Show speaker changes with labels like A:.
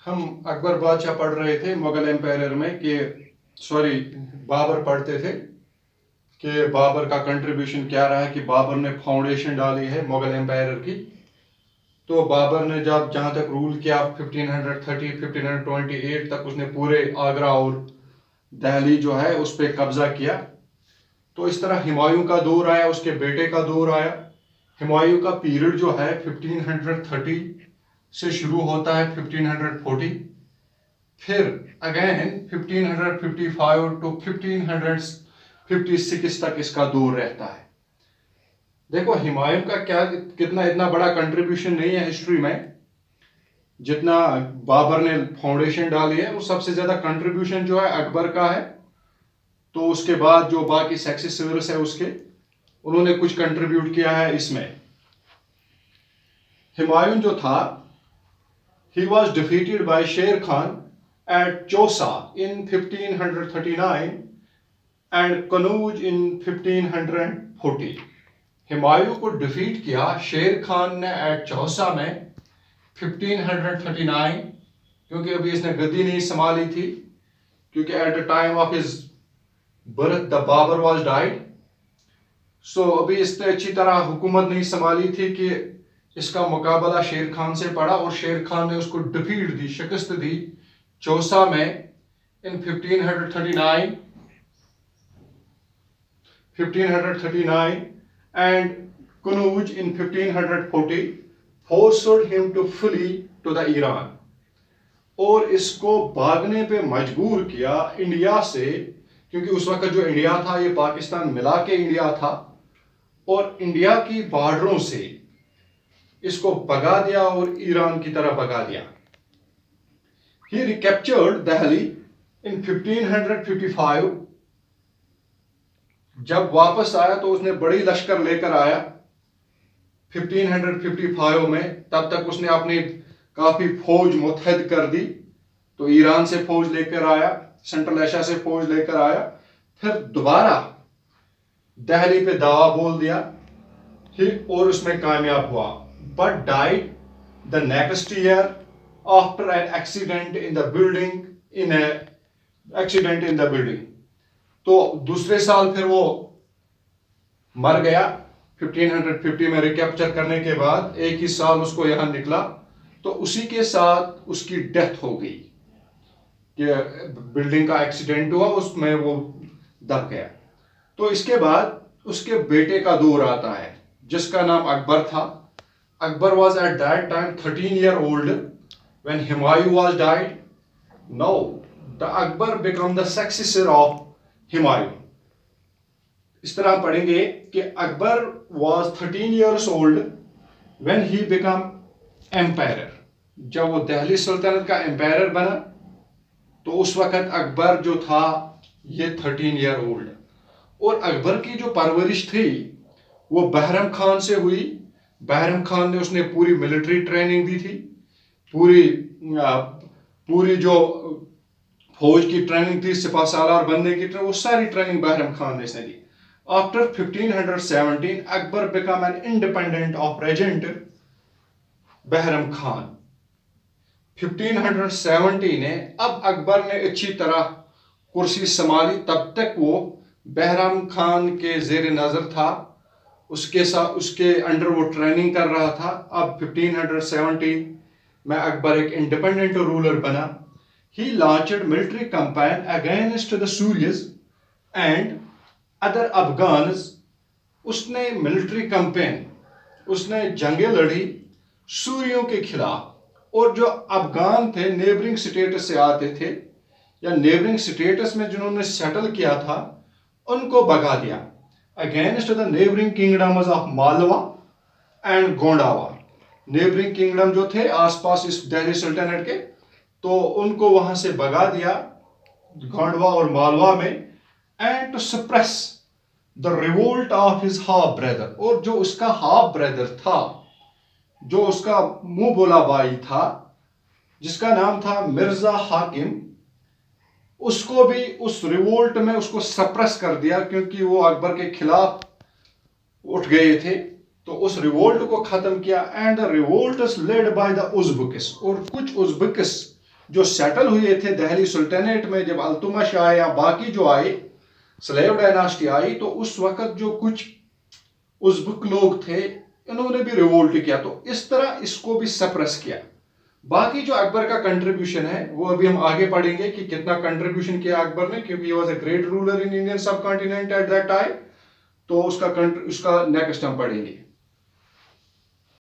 A: हम अकबर बादशाह पढ़ रहे थे मुगल एम्पायर में कि सॉरी बाबर पढ़ते थे कि बाबर का कंट्रीब्यूशन क्या रहा है कि बाबर ने फाउंडेशन डाली है मुगल एम्पायर की। तो बाबर ने जब जहाँ तक रूल किया 1530 1528 तक उसने पूरे आगरा और दिल्ली जो है उस पर कब्जा किया। तो इस तरह हुमायूं का दौर आया, उसके बेटे का दौर आया। हुमायूं का पीरियड जो है 1530 से शुरू होता है 1540, फिर अगेन 1555 टू 1556 तक इसका दौर रहता है। देखो हुमायूं का क्या कितना इतना बड़ा कंट्रीब्यूशन नहीं है हिस्ट्री में जितना बाबर ने फाउंडेशन डाली है। वो सबसे ज्यादा कंट्रीब्यूशन जो है अकबर का है। तो उसके बाद जो बाकी सक्सेसर्स है उसके, उन्होंने कुछ कंट्रीब्यूट किया है इसमें। हुमायूं जो था, he was defeated by शेर Khan at Chausa in 1539 and Kannauj in 1540। Humayun को डिफीट किया शेर खान ने एट चौसा में 1539, क्योंकि अभी इसने गद्दी नहीं संभाली थी, क्योंकि at the time of his birth the Babur was died. So अभी इसने अच्छी तरह हुकूमत नहीं संभाली थी कि इसका मुकाबला शेर खान से पड़ा, और शेर खान ने उसको डिफीट दी, शिकस्त दी चौसा में इन 1539 and Kunuj in 1540 forced him to flee to the Iran। और इसको भागने पे मजबूर किया इंडिया से, क्योंकि उस वक्त जो इंडिया था ये पाकिस्तान मिला के इंडिया था, और इंडिया की बॉर्डरों से इसको भगा दिया और ईरान की तरफ भगा दिया। He recaptured Delhi in 1555। जब वापस आया तो उसने बड़ी लश्कर लेकर आया 1555 में। तब तक उसने अपनी काफी फौज मुतहद कर दी। तो ईरान से फौज लेकर आया, सेंट्रल एशिया से फौज लेकर आया, फिर दोबारा दिल्ली पे दावा बोल दिया और उसमें कामयाब हुआ। But died the next year after an accident in the building. तो दूसरे साल फिर वो मर गया 1550 में। रिकैप्चर करने के बाद एक ही साल उसको यहां निकला, तो उसी के साथ उसकी डेथ हो गई कि बिल्डिंग का एक्सीडेंट हुआ, उसमें वो दब गया। तो इसके बाद उसके बेटे का दौर आता है जिसका नाम अकबर था। Akbar was at that time 13 year old when Humayun was died। Now the Akbar become the successor of Humayun। इस तरह पढ़ेंगे कि Akbar was 13 years old when he become emperor। जब वो दिल्ली सल्तनत का एम्पायर बना तो उस वक्त अकबर जो था ये 13 year old। और अकबर की जो परवरिश थी वो बहरम खान से हुई। बहरम खान ने उसने पूरी मिलिट्री ट्रेनिंग दी थी, पूरी जो फौज की ट्रेनिंग थी, सिपा सालार बनने की ट्रेनिंग, वो सारी ट्रेनिंग बहरम खान ने इसने दी। After 1517 Akbar become an independent of regent Bahram Khan. 1570 ने अब अकबर ने अच्छी तरह कुर्सी संभाली। तब तक वो बहरम खान के जेर नजर था, उसके साथ उसके अंडर वो ट्रेनिंग कर रहा था। अब 1570 में अकबर एक इंडिपेंडेंट रूलर बना। He launched military campaign against the Suris and other Afghans. उसने मिलिट्री कैंपेन, उसने जंगें लड़ी सूरियों के खिलाफ, और जो अफगान थे नेबरिंग स्टेटस से आते थे या नेबरिंग स्टेटस में जिन्होंने सेटल किया था उनको भगा दिया। Against the neighbouring kingdoms of Malwa and Gondwana. Neighbouring kingdom जो थे आसपास इस दिल्ली सल्तनत के, तो उनको वहां से भगा दिया गोंडवा और मालवा में। And to suppress the revolt of his half brother. और जो उसका हाफ ब्रदर था, जो उसका मुंह बोला भाई था, जिसका नाम था मिर्जा हाकिम, उसको भी उस रिवोल्ट में उसको सप्रेस कर दिया, क्योंकि वो अकबर के खिलाफ उठ गए थे। तो उस रिवोल्ट को खत्म किया। And the revolt is led by the Uzbeks. और कुछ उज़्बेकिस जो सेटल हुए थे दिल्ली सुल्तानेट में, जब अल्तुतमिश आए या बाकी जो आए, स्लेव डायनास्टी आई, तो उस वक्त जो कुछ उज़्बेक लोग थे, इन्होंने भी रिवोल्ट किया, तो इस तरह इसको भी सप्रेस किया। बाकी जो अकबर का कंट्रीब्यूशन है वो अभी हम आगे पढ़ेंगे कि कितना कंट्रीब्यूशन किया अकबर ने, क्योंकि he was a great ruler in Indian सब कॉन्टिनेंट एट दैट टाइम। तो उसका नेक्स्ट हम पढ़ेंगे।